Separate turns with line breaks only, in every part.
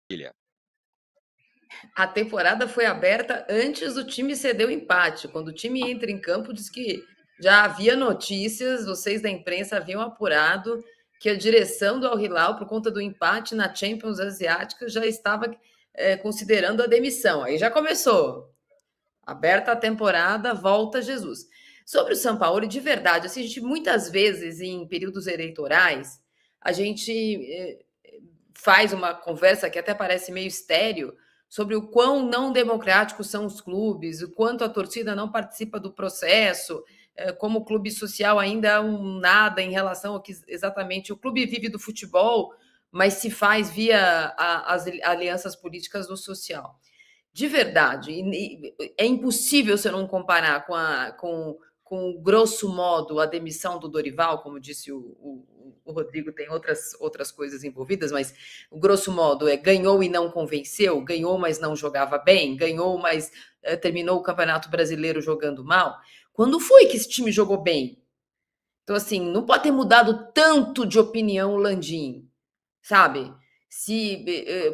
Ilha.
A temporada foi aberta antes do time ceder o empate. Quando o time entra em campo, diz que já havia notícias, vocês da imprensa haviam apurado que a direção do Al Hilal, por conta do empate na Champions Asiática, já estava considerando a demissão. Aí já começou. Aberta a temporada, volta Jesus. Sobre o São Paulo, de verdade, assim, a gente muitas vezes em períodos eleitorais, a gente faz uma conversa que até parece meio estéreo sobre o quão não democráticos são os clubes, o quanto a torcida não participa do processo, como o clube social ainda é um nada em relação ao que exatamente o clube vive do futebol, mas se faz via as alianças políticas do social. De verdade, é impossível você não comparar com grosso modo, a demissão do Dorival, como disse o Rodrigo, tem outras coisas envolvidas, mas o grosso modo é ganhou e não convenceu, ganhou, mas não jogava bem, ganhou, mas terminou o Campeonato Brasileiro jogando mal. Quando foi que esse time jogou bem? Então, assim, não pode ter mudado tanto de opinião o Landim, sabe?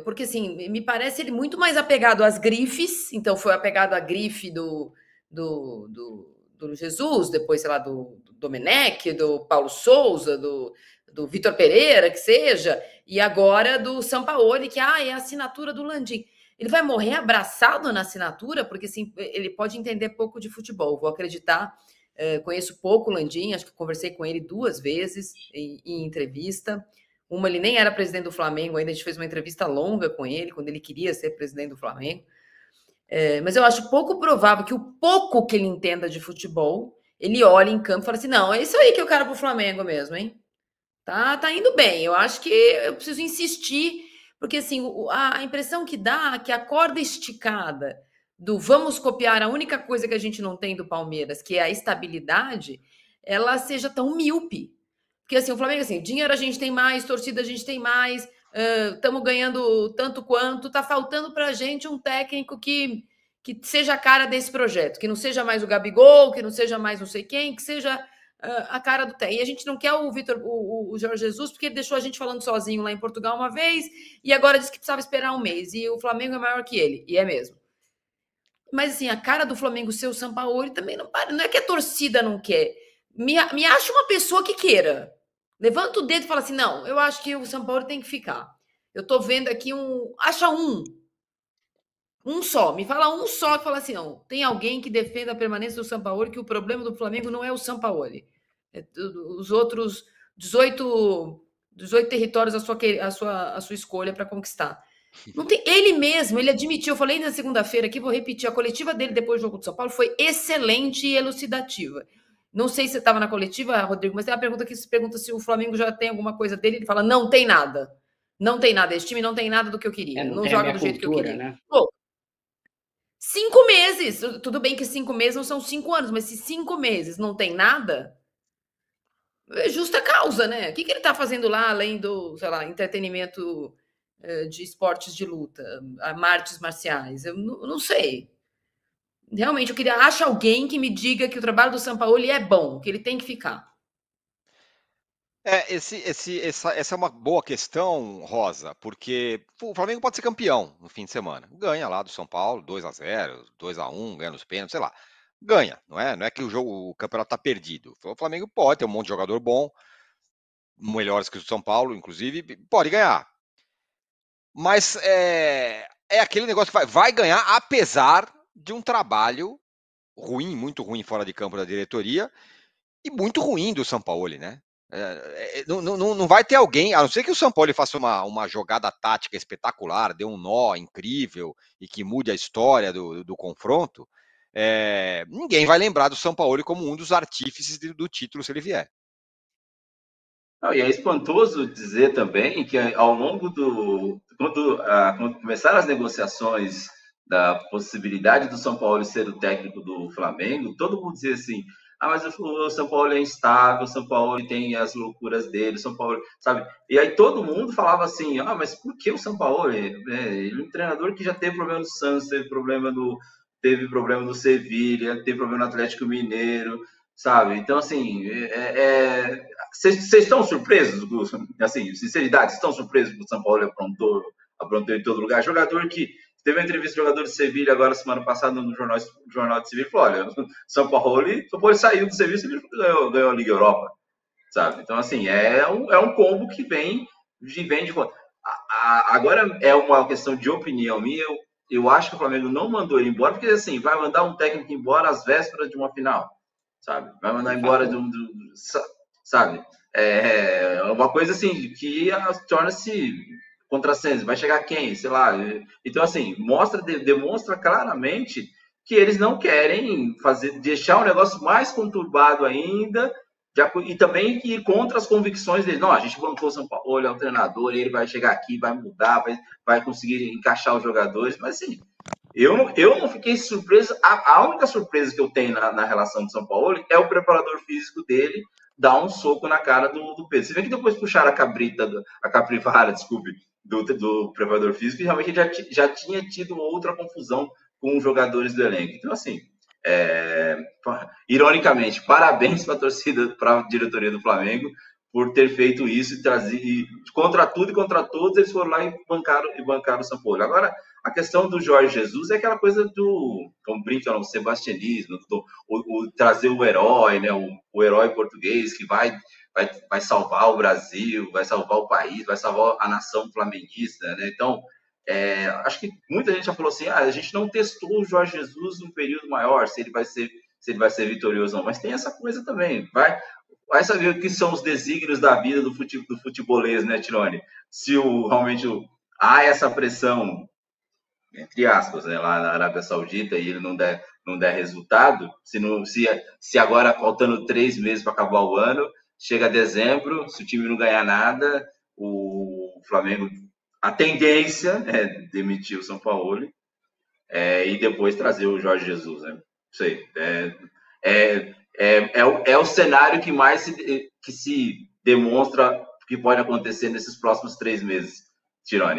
Porque assim, me parece ele muito mais apegado às grifes, então foi apegado à grife do Jesus, depois, sei lá, do Domenech, do Paulo Souza, do Vitor Pereira, que seja, e agora do Sampaoli, que é a assinatura do Landim. Ele vai morrer abraçado na assinatura, porque assim, ele pode entender pouco de futebol, vou acreditar. Conheço pouco o Landim, acho que conversei com ele 2 vezes em entrevista. Uma, ele nem era presidente do Flamengo ainda, a gente fez uma entrevista longa com ele, quando ele queria ser presidente do Flamengo. Mas eu acho pouco provável que o pouco que ele entenda de futebol, ele olhe em campo e fale assim: não, é isso aí que eu quero pro Flamengo mesmo, hein? Tá indo bem. Eu acho que eu preciso insistir, porque assim, a impressão que dá é que a corda esticada do vamos copiar a única coisa que a gente não tem do Palmeiras, que é a estabilidade, ela seja tão míope. Porque assim, o Flamengo, assim, dinheiro a gente tem mais, torcida a gente tem mais, estamos ganhando tanto quanto, tá faltando pra gente um técnico que seja a cara desse projeto, que não seja mais o Gabigol, que não seja mais não sei quem, que seja a cara do técnico. E a gente não quer o Jorge Jesus, porque ele deixou a gente falando sozinho lá em Portugal uma vez, e agora disse que precisava esperar um mês, e o Flamengo é maior que ele, e é mesmo. Mas assim, a cara do Flamengo ser o Sampaoli também não é que a torcida não quer. Me acha uma pessoa que queira. Levanta o dedo e fala assim: não, eu acho que o Sampaoli tem que ficar. Eu tô vendo aqui um. Acha um só. Me fala um só que fala assim: não, tem alguém que defenda a permanência do Sampaoli, que o problema do Flamengo não é o Sampaoli. Os outros 18 territórios a sua escolha para conquistar. Não tem, ele mesmo, ele admitiu, eu falei na segunda-feira aqui, vou repetir, a coletiva dele depois do jogo do São Paulo foi excelente e elucidativa. Não sei se você estava na coletiva, Rodrigo, mas tem uma pergunta que se pergunta se o Flamengo já tem alguma coisa dele, ele fala, não tem nada. Não tem nada, esse time não tem nada do que eu queria,
Não
não
tem a
joga
minha
do jeito que eu
cultura,
queria.
né?
Pô, 5 meses, tudo bem que 5 meses não são 5 anos, mas se 5 meses não tem nada, é justa causa, né? O que ele está fazendo lá, além do, sei lá, entretenimento de esportes de luta, artes marciais? Eu não sei. Realmente, eu queria achar alguém que me diga que o trabalho do Sampaoli é bom, que ele tem que ficar.
Essa é uma boa questão, Rosa, porque o Flamengo pode ser campeão no fim de semana. Ganha lá do São Paulo, 2-0, 2-1, ganha nos pênaltis, sei lá. Ganha, não é? Não é que o campeonato está perdido. O Flamengo pode ter um monte de jogador bom, melhores que o São Paulo, inclusive, pode ganhar. Mas é aquele negócio que vai ganhar, apesar de um trabalho ruim, muito ruim fora de campo da diretoria e muito ruim do Sampaoli, né? Não vai ter alguém, a não ser que o Sampaoli faça uma jogada tática espetacular, dê um nó incrível e que mude a história do confronto, ninguém vai lembrar do Sampaoli como um dos artífices do título se ele vier.
Não, e é espantoso dizer também que ao longo quando começaram as negociações da possibilidade do São Paulo ser o técnico do Flamengo, todo mundo dizia assim: ah, mas o São Paulo é instável, o São Paulo tem as loucuras dele, o São Paulo, sabe? E aí todo mundo falava assim: ah, mas por que o São Paulo? Ele é um treinador que já teve problema no Santos, teve problema no Sevilha, teve problema no Atlético Mineiro, sabe? Então, assim, vocês estão surpresos, assim, sinceridade, estão surpresos que o São Paulo aprontou aprontou em todo lugar. Jogador que teve uma entrevista de jogador de Sevilha agora semana passada no jornal de Sevilha, falou: olha, São Paulo saiu do serviço e ganhou a Liga Europa, sabe? Então, assim, é um combo que vem de volta. Agora é uma questão de opinião minha. Eu acho que o Flamengo não mandou ele embora, porque assim, vai mandar um técnico embora às vésperas de uma final, sabe? Vai mandar embora sabe? É uma coisa assim que torna-se contrassenso. Vai chegar quem? Sei lá. Então, assim, demonstra claramente que eles não querem deixar o negócio mais conturbado ainda, e também ir contra as convicções deles. Não, a gente bancou o São Paulo, é o treinador, ele vai chegar aqui, vai mudar, vai conseguir encaixar os jogadores. Mas, assim, eu não fiquei surpreso. A única surpresa que eu tenho na relação do São Paulo é o preparador físico dele dar um soco na cara do Pedro. Você vê que depois puxaram a capivara, desculpe, do preparador físico, e realmente ele já tinha tido outra confusão com os jogadores do elenco. Então, assim, ironicamente, parabéns para a torcida, para a diretoria do Flamengo, por ter feito isso e trazer contra tudo e contra todos. Eles foram lá e bancaram o São Paulo. Agora, a questão do Jorge Jesus é aquela coisa como brincam, o sebastianismo, trazer o herói, né, o herói português que vai salvar o Brasil, vai salvar o país, vai salvar a nação flamenguista, né? Então, acho que muita gente já falou assim: a gente não testou o Jorge Jesus num período maior, se ele vai ser vitorioso ou não. Mas tem essa coisa também. Vai saber o que são os desígnios da vida do futebolês, né, Tirone? Se realmente há essa pressão, entre aspas, né, lá na Arábia Saudita, e ele não der resultado, se agora faltando 3 meses para acabar o ano, chega dezembro, se o time não ganhar nada, o Flamengo, a tendência é demitir o São Paulo e depois trazer o Jorge Jesus, né? Não sei. É o cenário que mais se demonstra que pode acontecer nesses próximos 3 meses, Tirone.